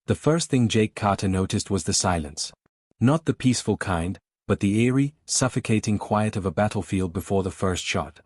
The first thing Jake Carter noticed was the silence. Not the peaceful kind, but the eerie, suffocating quiet of a battlefield before the first shot.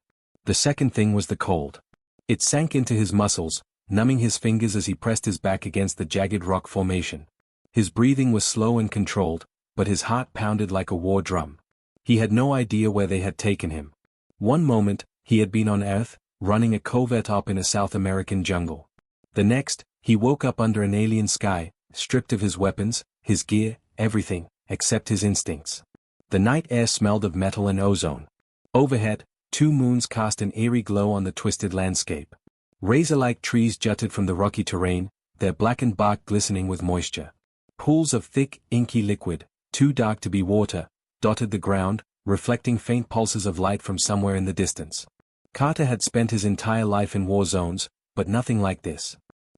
The second thing was the cold. It sank into his muscles, numbing his fingers as he pressed his back against the jagged rock formation. His breathing was slow and controlled, but his heart pounded like a war drum. He had no idea where they had taken him. One moment, he had been on Earth, running a covert op in a South American jungle. The next, he woke up under an alien sky, stripped of his weapons, his gear, everything, except his instincts. The night air smelled of metal and ozone. Overhead, 2 moons cast an eerie glow on the twisted landscape. Razor-like trees jutted from the rocky terrain, their blackened bark glistening with moisture. Pools of thick, inky liquid, too dark to be water, dotted the ground, reflecting faint pulses of light from somewhere in the distance. Carter had spent his entire life in war zones, but nothing like this.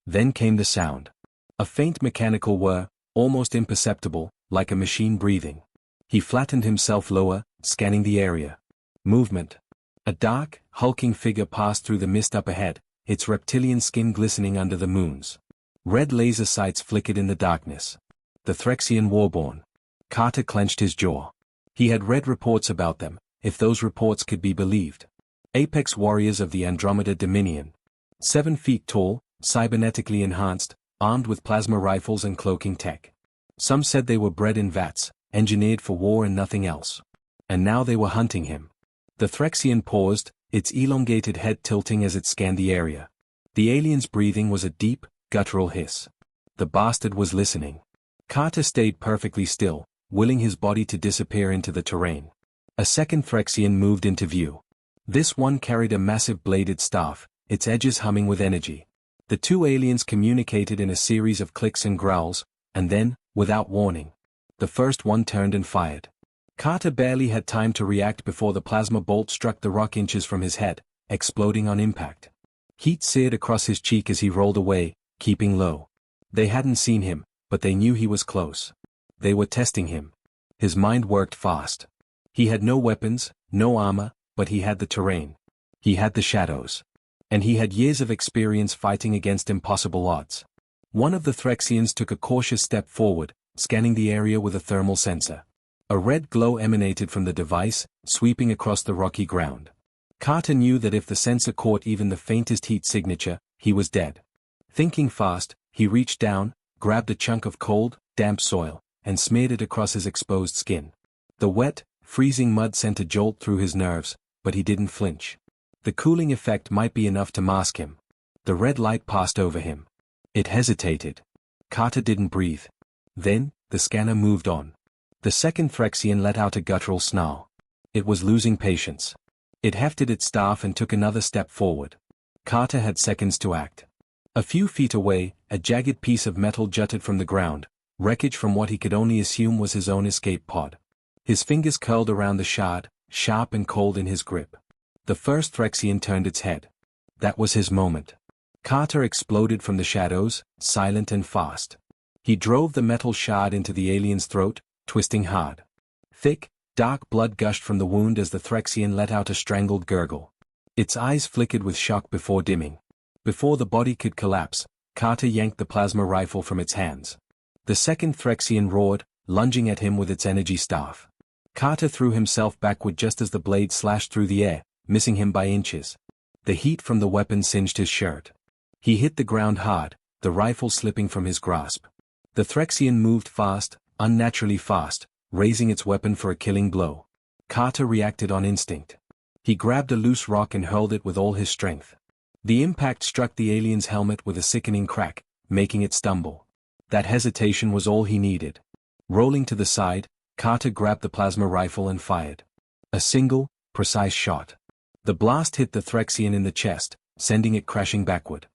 Then came the sound. A faint mechanical whir, almost imperceptible, like a machine breathing. He flattened himself lower, scanning the area. Movement. A dark, hulking figure passed through the mist up ahead, its reptilian skin glistening under the moons. Red laser sights flickered in the darkness. The Threxian Warborn. Carter clenched his jaw. He had read reports about them, if those reports could be believed. Apex warriors of the Andromeda Dominion. 7 feet tall, cybernetically enhanced, armed with plasma rifles and cloaking tech. Some said they were bred in vats, engineered for war and nothing else. And now they were hunting him. The Threxian paused, its elongated head tilting as it scanned the area. The alien's breathing was a deep, guttural hiss. The bastard was listening. Carter stayed perfectly still, willing his body to disappear into the terrain. A second Threxian moved into view. This one carried a massive bladed staff, its edges humming with energy. The 2 aliens communicated in a series of clicks and growls, and then, without warning, the first one turned and fired. Carter barely had time to react before the plasma bolt struck the rock inches from his head, exploding on impact. Heat seared across his cheek as he rolled away, keeping low. They hadn't seen him, but they knew he was close. They were testing him. His mind worked fast. He had no weapons, no armor, but he had the terrain. He had the shadows. And he had years of experience fighting against impossible odds. One of the Threxians took a cautious step forward, scanning the area with a thermal sensor. A red glow emanated from the device, sweeping across the rocky ground. Carter knew that if the sensor caught even the faintest heat signature, he was dead. Thinking fast, he reached down, grabbed a chunk of cold, damp soil, and smeared it across his exposed skin. The wet, freezing mud sent a jolt through his nerves, but he didn't flinch. The cooling effect might be enough to mask him. The red light passed over him. It hesitated. Carter didn't breathe. Then, the scanner moved on. The second Threxian let out a guttural snarl. It was losing patience. It hefted its staff and took another step forward. Carter had seconds to act. A few feet away, a jagged piece of metal jutted from the ground, wreckage from what he could only assume was his own escape pod. His fingers curled around the shard, sharp and cold in his grip. The first Threxian turned its head. That was his moment. Carter exploded from the shadows, silent and fast. He drove the metal shard into the alien's throat, twisting hard. Thick, dark blood gushed from the wound as the Threxian let out a strangled gurgle. Its eyes flickered with shock before dimming. Before the body could collapse, Carter yanked the plasma rifle from its hands. The second Threxian roared, lunging at him with its energy staff. Carter threw himself backward just as the blade slashed through the air, missing him by inches. The heat from the weapon singed his shirt. He hit the ground hard, the rifle slipping from his grasp. The Threxian moved fast, unnaturally fast, raising its weapon for a killing blow. Carter reacted on instinct. He grabbed a loose rock and hurled it with all his strength. The impact struck the alien's helmet with a sickening crack, making it stumble. That hesitation was all he needed. Rolling to the side, Carter grabbed the plasma rifle and fired. A single, precise shot. The blast hit the Threxian in the chest, sending it crashing backward.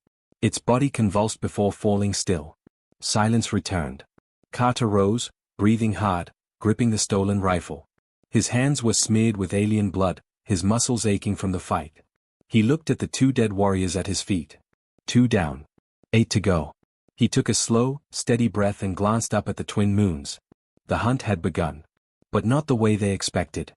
Its body convulsed before falling still. Silence returned. Carter rose, breathing hard, gripping the stolen rifle. His hands were smeared with alien blood, his muscles aching from the fight. He looked at the 2 dead warriors at his feet. 2 down. 8 to go. He took a slow, steady breath and glanced up at the twin moons. The hunt had begun. But not the way they expected.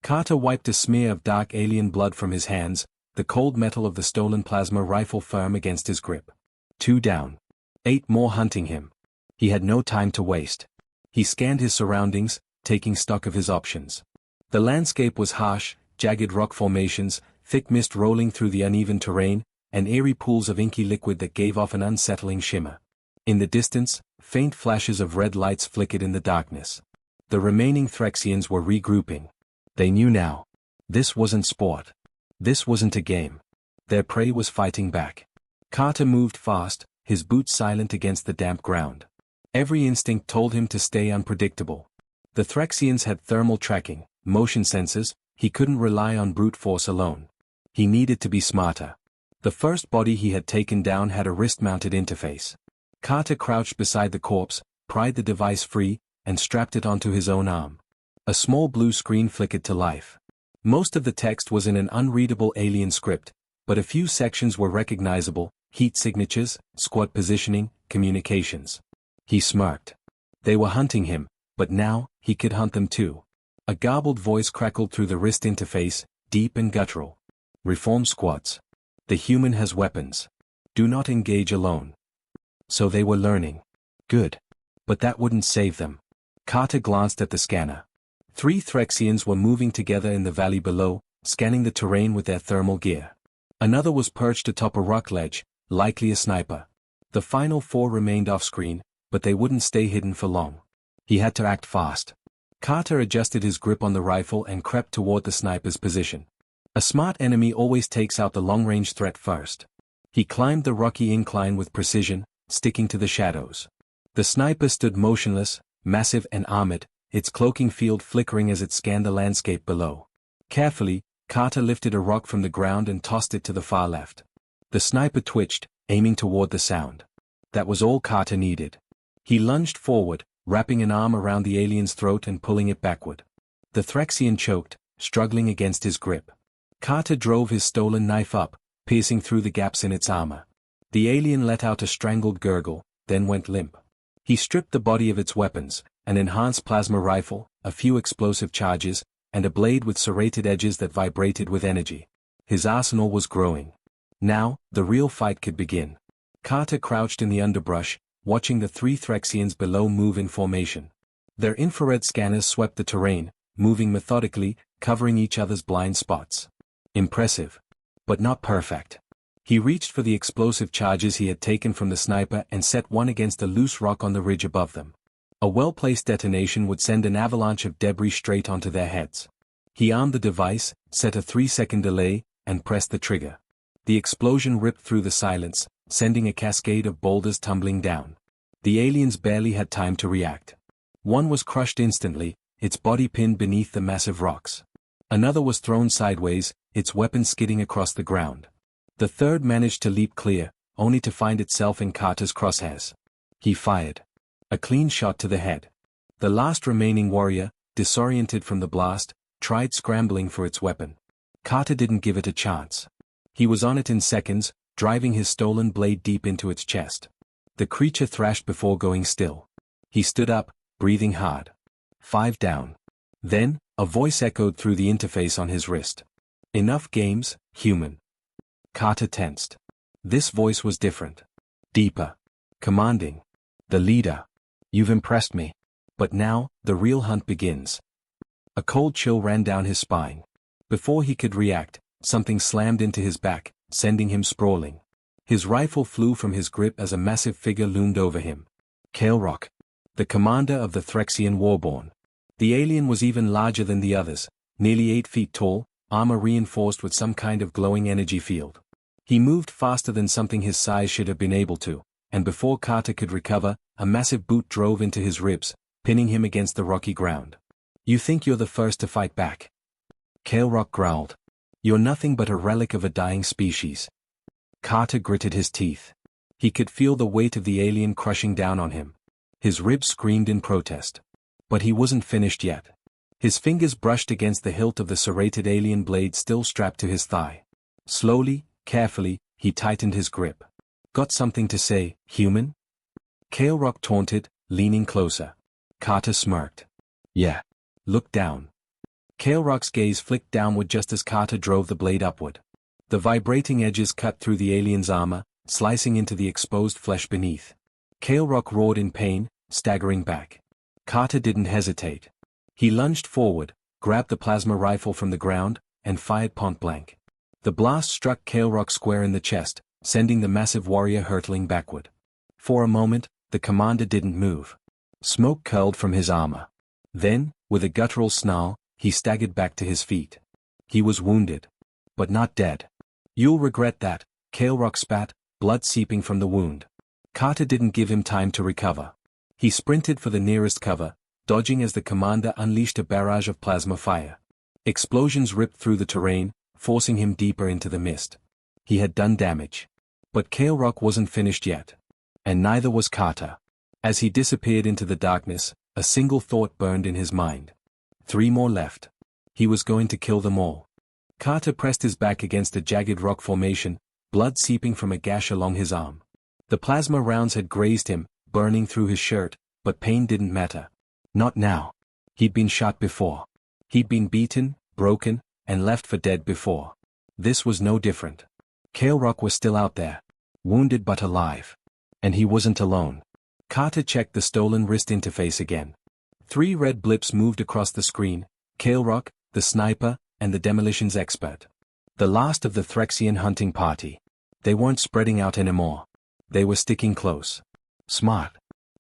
Carter wiped a smear of dark alien blood from his hands, the cold metal of the stolen plasma rifle firm against his grip. 2 down. 8 more hunting him. He had no time to waste. He scanned his surroundings, taking stock of his options. The landscape was harsh, jagged rock formations, thick mist rolling through the uneven terrain, and airy pools of inky liquid that gave off an unsettling shimmer. In the distance, faint flashes of red lights flickered in the darkness. The remaining Threxians were regrouping. They knew now. This wasn't sport. This wasn't a game. Their prey was fighting back. Carter moved fast, his boots silent against the damp ground. Every instinct told him to stay unpredictable. The Threxians had thermal tracking, motion sensors. He couldn't rely on brute force alone. He needed to be smarter. The first body he had taken down had a wrist-mounted interface. Carter crouched beside the corpse, pried the device free, and strapped it onto his own arm. A small blue screen flickered to life. Most of the text was in an unreadable alien script, but a few sections were recognizable: heat signatures, squad positioning, communications. He smirked. They were hunting him, but now, he could hunt them too. A garbled voice crackled through the wrist interface, deep and guttural. Reform squads. The human has weapons. Do not engage alone. So they were learning. Good. But that wouldn't save them. Carter glanced at the scanner. 3 Threxians were moving together in the valley below, scanning the terrain with their thermal gear. Another was perched atop a rock ledge, likely a sniper. The final 4 remained off-screen, but they wouldn't stay hidden for long. He had to act fast. Carter adjusted his grip on the rifle and crept toward the sniper's position. A smart enemy always takes out the long-range threat first. He climbed the rocky incline with precision, sticking to the shadows. The sniper stood motionless, massive and armored, its cloaking field flickering as it scanned the landscape below. Carefully, Carter lifted a rock from the ground and tossed it to the far left. The sniper twitched, aiming toward the sound. That was all Carter needed. He lunged forward, wrapping an arm around the alien's throat and pulling it backward. The Threxian choked, struggling against his grip. Carter drove his stolen knife up, piercing through the gaps in its armor. The alien let out a strangled gurgle, then went limp. He stripped the body of its weapons, an enhanced plasma rifle, a few explosive charges, and a blade with serrated edges that vibrated with energy. His arsenal was growing. Now, the real fight could begin. Carter crouched in the underbrush, watching the 3 Threxians below move in formation. Their infrared scanners swept the terrain, moving methodically, covering each other's blind spots. Impressive. But not perfect. He reached for the explosive charges he had taken from the sniper and set one against a loose rock on the ridge above them. A well-placed detonation would send an avalanche of debris straight onto their heads. He armed the device, set a 3-second delay, and pressed the trigger. The explosion ripped through the silence, sending a cascade of boulders tumbling down. The aliens barely had time to react. One was crushed instantly, its body pinned beneath the massive rocks. Another was thrown sideways, its weapon skidding across the ground. The third managed to leap clear, only to find itself in Carter's crosshairs. He fired. A clean shot to the head. The last remaining warrior, disoriented from the blast, tried scrambling for its weapon. Carter didn't give it a chance. He was on it in seconds, driving his stolen blade deep into its chest. The creature thrashed before going still. He stood up, breathing hard. 5 down. Then, a voice echoed through the interface on his wrist. Enough games, human. Carter tensed. This voice was different. Deeper. Commanding. The leader. You've impressed me. But now, the real hunt begins. A cold chill ran down his spine. Before he could react, something slammed into his back, sending him sprawling. His rifle flew from his grip as a massive figure loomed over him. Kael'Rock. The commander of the Threxian Warborn. The alien was even larger than the others, nearly 8 feet tall, armor reinforced with some kind of glowing energy field. He moved faster than something his size should have been able to, and before Carter could recover, a massive boot drove into his ribs, pinning him against the rocky ground. You think you're the first to fight back? Kael'Rock growled. You're nothing but a relic of a dying species. Carter gritted his teeth. He could feel the weight of the alien crushing down on him. His ribs screamed in protest. But he wasn't finished yet. His fingers brushed against the hilt of the serrated alien blade still strapped to his thigh. Slowly, carefully, he tightened his grip. Got something to say, human? Kael'Rock taunted, leaning closer. Carter smirked. Yeah. Look down. Kael'Rock's gaze flicked downward just as Carter drove the blade upward. The vibrating edges cut through the alien's armor, slicing into the exposed flesh beneath. Kale Rock roared in pain, staggering back. Carter didn't hesitate. He lunged forward, grabbed the plasma rifle from the ground, and fired point blank. The blast struck Kale Rock square in the chest, sending the massive warrior hurtling backward. For a moment, the commander didn't move. Smoke curled from his armor. Then, with a guttural snarl, he staggered back to his feet. He was wounded. But not dead. "You'll regret that," Kale Rock spat, blood seeping from the wound. Carter didn't give him time to recover. He sprinted for the nearest cover, dodging as the commander unleashed a barrage of plasma fire. Explosions ripped through the terrain, forcing him deeper into the mist. He had done damage. But Kale Rock wasn't finished yet. And neither was Carter. As he disappeared into the darkness, a single thought burned in his mind. 3 more left. He was going to kill them all. Carter pressed his back against a jagged rock formation, blood seeping from a gash along his arm. The plasma rounds had grazed him, burning through his shirt, but pain didn't matter. Not now. He'd been shot before. He'd been beaten, broken, and left for dead before. This was no different. Kale Rock was still out there. Wounded but alive. And he wasn't alone. Carter checked the stolen wrist interface again. 3 red blips moved across the screen: Kale Rock, the sniper, and the demolitions expert. The last of the Threxian hunting party. They weren't spreading out anymore. They were sticking close. Smart.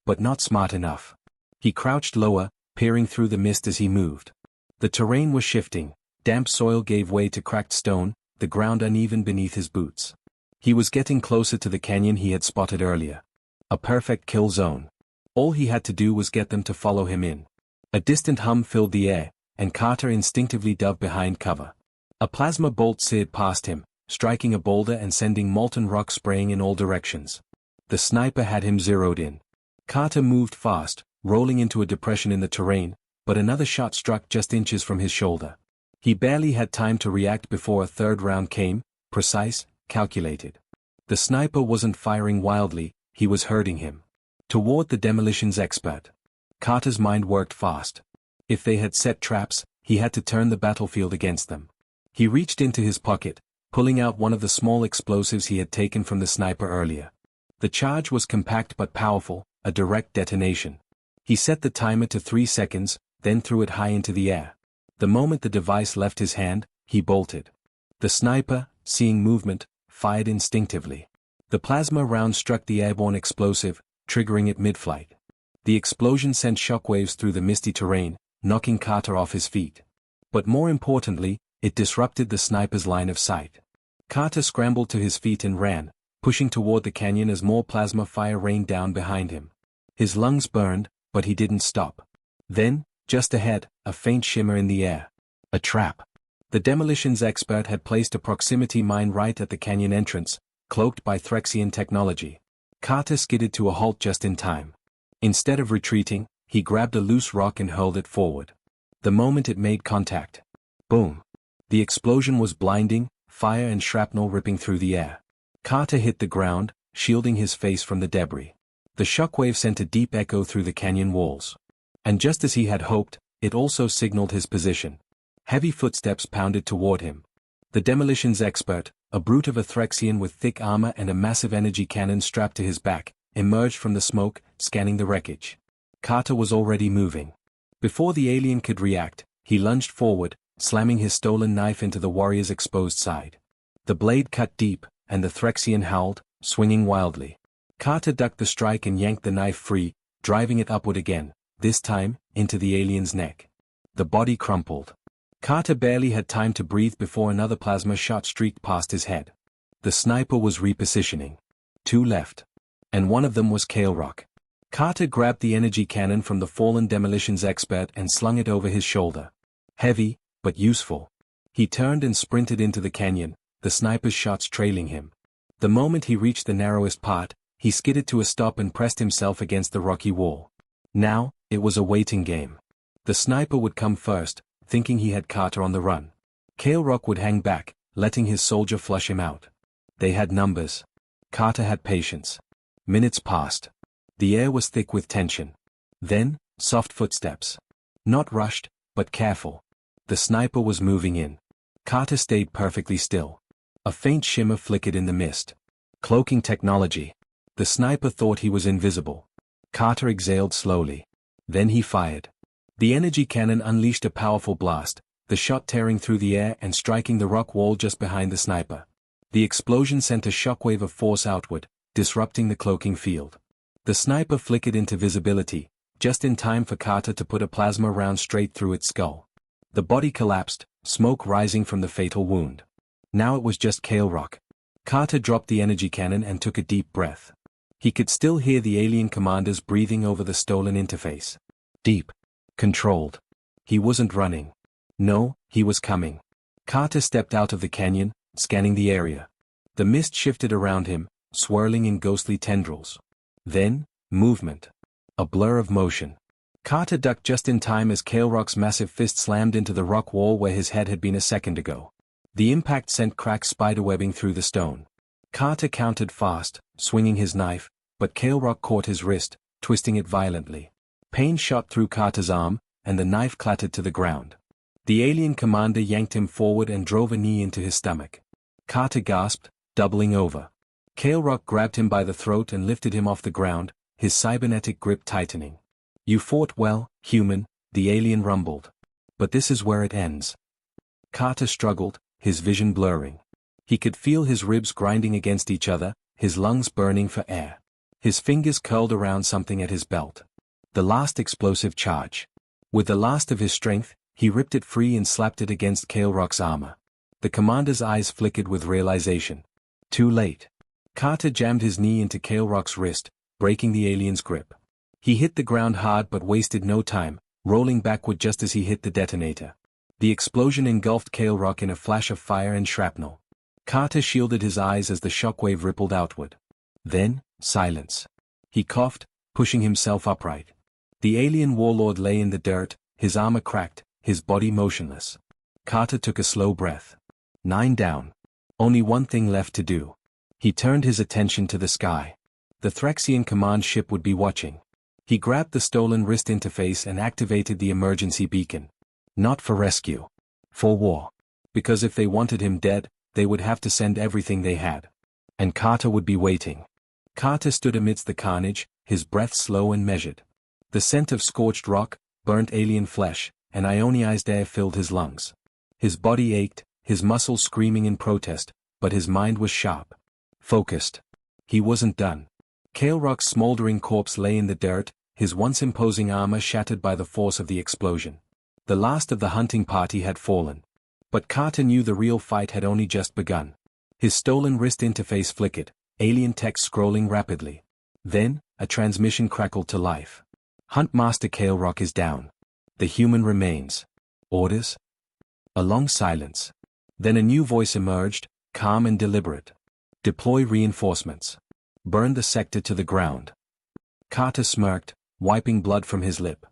But not smart enough. He crouched lower, peering through the mist as he moved. The terrain was shifting. Damp soil gave way to cracked stone, the ground uneven beneath his boots. He was getting closer to the canyon he had spotted earlier. A perfect kill zone. All he had to do was get them to follow him in. A distant hum filled the air, and Carter instinctively dove behind cover. A plasma bolt seared past him, striking a boulder and sending molten rock spraying in all directions. The sniper had him zeroed in. Carter moved fast, rolling into a depression in the terrain, but another shot struck just inches from his shoulder. He barely had time to react before a third round came, precise, calculated. The sniper wasn't firing wildly, he was hurting him. Toward the demolitions expert. Carter's mind worked fast. If they had set traps, he had to turn the battlefield against them. He reached into his pocket, pulling out one of the small explosives he had taken from the sniper earlier. The charge was compact but powerful, a direct detonation. He set the timer to 3 seconds, then threw it high into the air. The moment the device left his hand, he bolted. The sniper, seeing movement, fired instinctively. The plasma round struck the airborne explosive, triggering it mid-flight. The explosion sent shockwaves through the misty terrain, knocking Carter off his feet. But more importantly, it disrupted the sniper's line of sight. Carter scrambled to his feet and ran, pushing toward the canyon as more plasma fire rained down behind him. His lungs burned, but he didn't stop. Then, just ahead, a faint shimmer in the air. A trap. The demolitions expert had placed a proximity mine right at the canyon entrance, cloaked by Threxian technology. Carter skidded to a halt just in time. Instead of retreating, he grabbed a loose rock and hurled it forward. The moment it made contact. Boom. The explosion was blinding, fire and shrapnel ripping through the air. Carter hit the ground, shielding his face from the debris. The shockwave sent a deep echo through the canyon walls. And just as he had hoped, it also signaled his position. Heavy footsteps pounded toward him. The demolitions expert, a brute of a Threxian with thick armor and a massive energy cannon strapped to his back, emerged from the smoke, scanning the wreckage. Carter was already moving. Before the alien could react, he lunged forward, slamming his stolen knife into the warrior's exposed side. The blade cut deep, and the Threxian howled, swinging wildly. Carter ducked the strike and yanked the knife free, driving it upward again, this time, into the alien's neck. The body crumpled. Carter barely had time to breathe before another plasma shot streaked past his head. The sniper was repositioning. 2 left. And one of them was Kale Rock. Carter grabbed the energy cannon from the fallen demolitions expert and slung it over his shoulder. Heavy, but useful. He turned and sprinted into the canyon, the sniper's shots trailing him. The moment he reached the narrowest part, he skidded to a stop and pressed himself against the rocky wall. Now, it was a waiting game. The sniper would come first, thinking he had Carter on the run. Kale Rock would hang back, letting his soldier flush him out. They had numbers. Carter had patience. Minutes passed. The air was thick with tension. Then, soft footsteps. Not rushed, but careful. The sniper was moving in. Carter stayed perfectly still. A faint shimmer flickered in the mist. Cloaking technology. The sniper thought he was invisible. Carter exhaled slowly. Then he fired. The energy cannon unleashed a powerful blast, the shot tearing through the air and striking the rock wall just behind the sniper. The explosion sent a shockwave of force outward, disrupting the cloaking field. The sniper flickered into visibility, just in time for Carter to put a plasma round straight through its skull. The body collapsed, smoke rising from the fatal wound. Now it was just Kale Rock. Carter dropped the energy cannon and took a deep breath. He could still hear the alien commanders breathing over the stolen interface. Deep. Controlled. He wasn't running. No, he was coming. Carter stepped out of the canyon, scanning the area. The mist shifted around him, swirling in ghostly tendrils. Then, movement. A blur of motion. Carter ducked just in time as Kale Rock's massive fist slammed into the rock wall where his head had been a second ago. The impact sent cracked spiderwebbing through the stone. Carter countered fast, swinging his knife, but Kale Rock caught his wrist, twisting it violently. Pain shot through Carter's arm, and the knife clattered to the ground. The alien commander yanked him forward and drove a knee into his stomach. Carter gasped, doubling over. Kale Rock grabbed him by the throat and lifted him off the ground, his cybernetic grip tightening. "You fought well, human," the alien rumbled. "But this is where it ends." Carter struggled, his vision blurring. He could feel his ribs grinding against each other, his lungs burning for air. His fingers curled around something at his belt. The last explosive charge. With the last of his strength, he ripped it free and slapped it against Kale Rock's armor. The commander's eyes flickered with realization. Too late. Carter jammed his knee into Kale Rock's wrist, breaking the alien's grip. He hit the ground hard but wasted no time, rolling backward just as he hit the detonator. The explosion engulfed Kale Rock in a flash of fire and shrapnel. Carter shielded his eyes as the shockwave rippled outward. Then, silence. He coughed, pushing himself upright. The alien warlord lay in the dirt, his armor cracked, his body motionless. Carter took a slow breath. 9 down. Only one thing left to do. He turned his attention to the sky. The Thraxian command ship would be watching. He grabbed the stolen wrist interface and activated the emergency beacon. Not for rescue. For war. Because if they wanted him dead, they would have to send everything they had. And Carter would be waiting. Carter stood amidst the carnage, his breath slow and measured. The scent of scorched rock, burnt alien flesh, and ionized air filled his lungs. His body ached, his muscles screaming in protest, but his mind was sharp. Focused. He wasn't done. Kale Rock's smoldering corpse lay in the dirt, his once imposing armor shattered by the force of the explosion. The last of the hunting party had fallen. But Carter knew the real fight had only just begun. His stolen wrist interface flickered, alien text scrolling rapidly. Then, a transmission crackled to life. Huntmaster Kale Rock is down. The human remains. Orders? A long silence. Then a new voice emerged, calm and deliberate. Deploy reinforcements. Burn the sector to the ground. Carter smirked, wiping blood from his lip.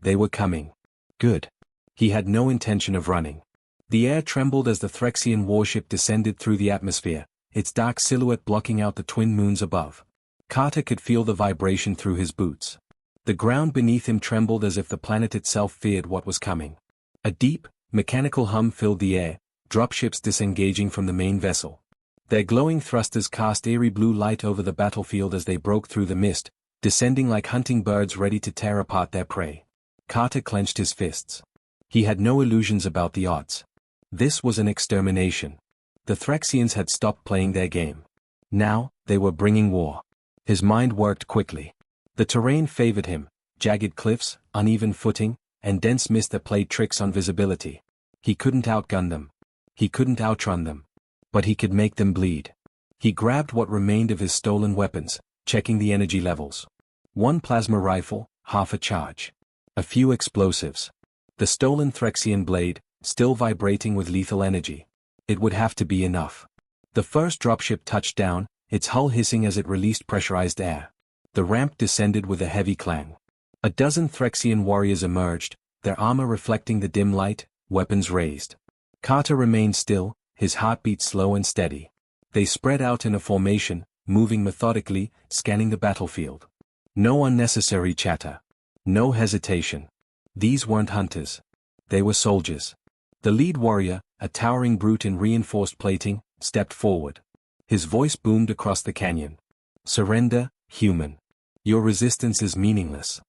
They were coming. Good. He had no intention of running. The air trembled as the Thraxian warship descended through the atmosphere, its dark silhouette blocking out the twin moons above. Carter could feel the vibration through his boots. The ground beneath him trembled as if the planet itself feared what was coming. A deep, mechanical hum filled the air, dropships disengaging from the main vessel. Their glowing thrusters cast eerie blue light over the battlefield as they broke through the mist, descending like hunting birds ready to tear apart their prey. Carter clenched his fists. He had no illusions about the odds. This was an extermination. The Thraxians had stopped playing their game. Now, they were bringing war. His mind worked quickly. The terrain favored him, jagged cliffs, uneven footing, and dense mist that played tricks on visibility. He couldn't outgun them. He couldn't outrun them. But he could make them bleed. He grabbed what remained of his stolen weapons, checking the energy levels. 1 plasma rifle, half a charge. A few explosives. The stolen Thraxian blade, still vibrating with lethal energy. It would have to be enough. The first dropship touched down, its hull hissing as it released pressurized air. The ramp descended with a heavy clang. A dozen Thraxian warriors emerged, their armor reflecting the dim light, weapons raised. Carter remained still, his heartbeat slow and steady. They spread out in a formation, moving methodically, scanning the battlefield. No unnecessary chatter. No hesitation. These weren't hunters. They were soldiers. The lead warrior, a towering brute in reinforced plating, stepped forward. His voice boomed across the canyon. Surrender, human. Your resistance is meaningless.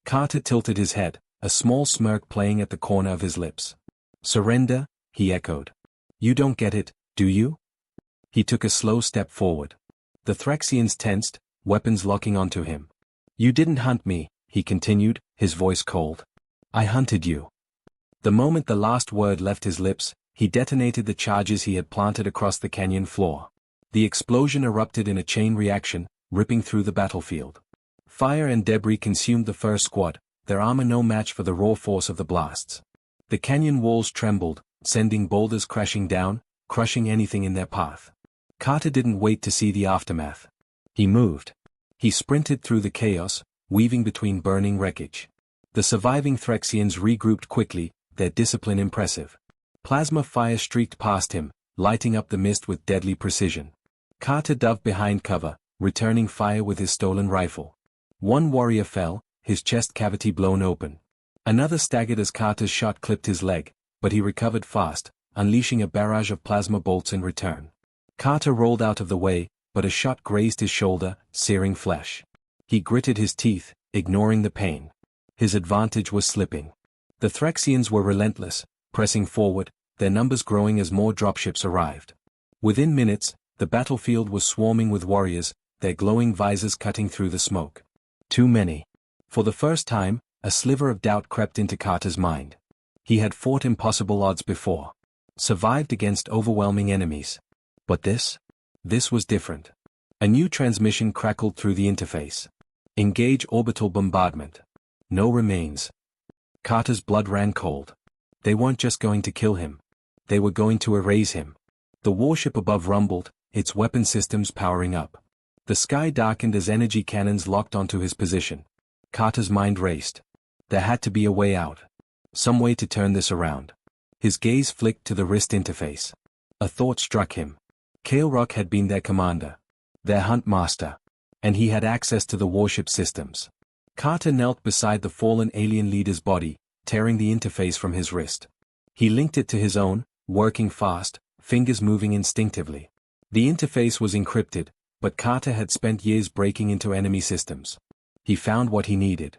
Carter tilted his head, a small smirk playing at the corner of his lips. Surrender, he echoed. You don't get it, do you? He took a slow step forward. The Thraxians tensed, weapons locking onto him. You didn't hunt me, he continued, his voice cold. I hunted you. The moment the last word left his lips, he detonated the charges he had planted across the canyon floor. The explosion erupted in a chain reaction, ripping through the battlefield. Fire and debris consumed the first squad, their armor no match for the raw force of the blasts. The canyon walls trembled, sending boulders crashing down, crushing anything in their path. Carter didn't wait to see the aftermath. He moved. He sprinted through the chaos, weaving between burning wreckage. The surviving Thraxians regrouped quickly, their discipline impressive. Plasma fire streaked past him, lighting up the mist with deadly precision. Carter dove behind cover, returning fire with his stolen rifle. One warrior fell, his chest cavity blown open. Another staggered as Carter's shot clipped his leg, but he recovered fast, unleashing a barrage of plasma bolts in return. Carter rolled out of the way, but a shot grazed his shoulder, searing flesh. He gritted his teeth, ignoring the pain. His advantage was slipping. The Thraxians were relentless, pressing forward, their numbers growing as more dropships arrived. Within minutes, the battlefield was swarming with warriors, their glowing visors cutting through the smoke. Too many. For the first time, a sliver of doubt crept into Carter's mind. He had fought impossible odds before. Survived against overwhelming enemies. But this? This was different. A new transmission crackled through the interface. Engage orbital bombardment. No remains. Carter's blood ran cold. They weren't just going to kill him. They were going to erase him. The warship above rumbled, its weapon systems powering up. The sky darkened as energy cannons locked onto his position. Carter's mind raced. There had to be a way out. Some way to turn this around. His gaze flicked to the wrist interface. A thought struck him. Kale Rock had been their commander. Their hunt master. And he had access to the warship systems. Carter knelt beside the fallen alien leader's body, tearing the interface from his wrist. He linked it to his own, working fast, fingers moving instinctively. The interface was encrypted, but Carter had spent years breaking into enemy systems. He found what he needed.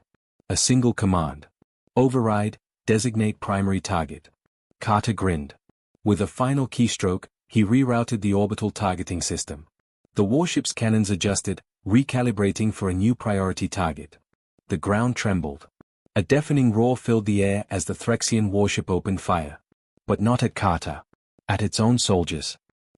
A single command. Override, designate primary target. Carter grinned. With a final keystroke, he rerouted the orbital targeting system. The warship's cannons adjusted, recalibrating for a new priority target. The ground trembled. A deafening roar filled the air as the Thraxian warship opened fire. But not at Carter. At its own soldiers.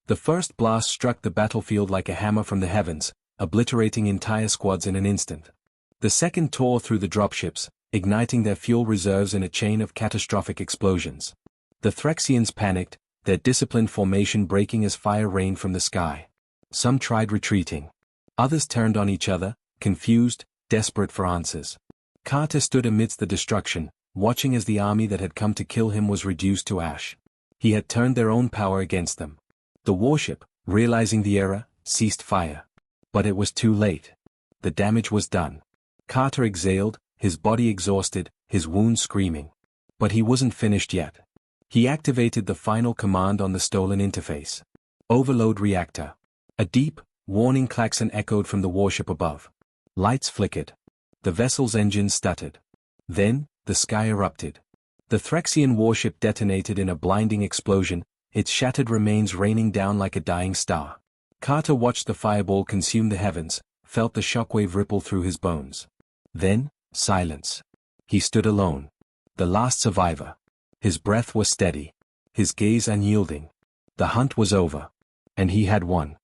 The first blast struck the battlefield like a hammer from the heavens, obliterating entire squads in an instant. The second tore through the dropships, igniting their fuel reserves in a chain of catastrophic explosions. The Thraxians panicked, their disciplined formation breaking as fire rained from the sky. Some tried retreating. Others turned on each other, confused, desperate for answers. Carter stood amidst the destruction, watching as the army that had come to kill him was reduced to ash. He had turned their own power against them. The warship, realizing the error, ceased fire. But it was too late. The damage was done. Carter exhaled, his body exhausted, his wounds screaming. But he wasn't finished yet. He activated the final command on the stolen interface. Overload reactor. A deep, warning klaxon echoed from the warship above. Lights flickered. The vessel's engines stuttered. Then, the sky erupted. The Thraxian warship detonated in a blinding explosion, its shattered remains raining down like a dying star. Carter watched the fireball consume the heavens, felt the shockwave ripple through his bones. Then, silence. He stood alone. The last survivor. His breath was steady. His gaze unyielding. The hunt was over. And he had won.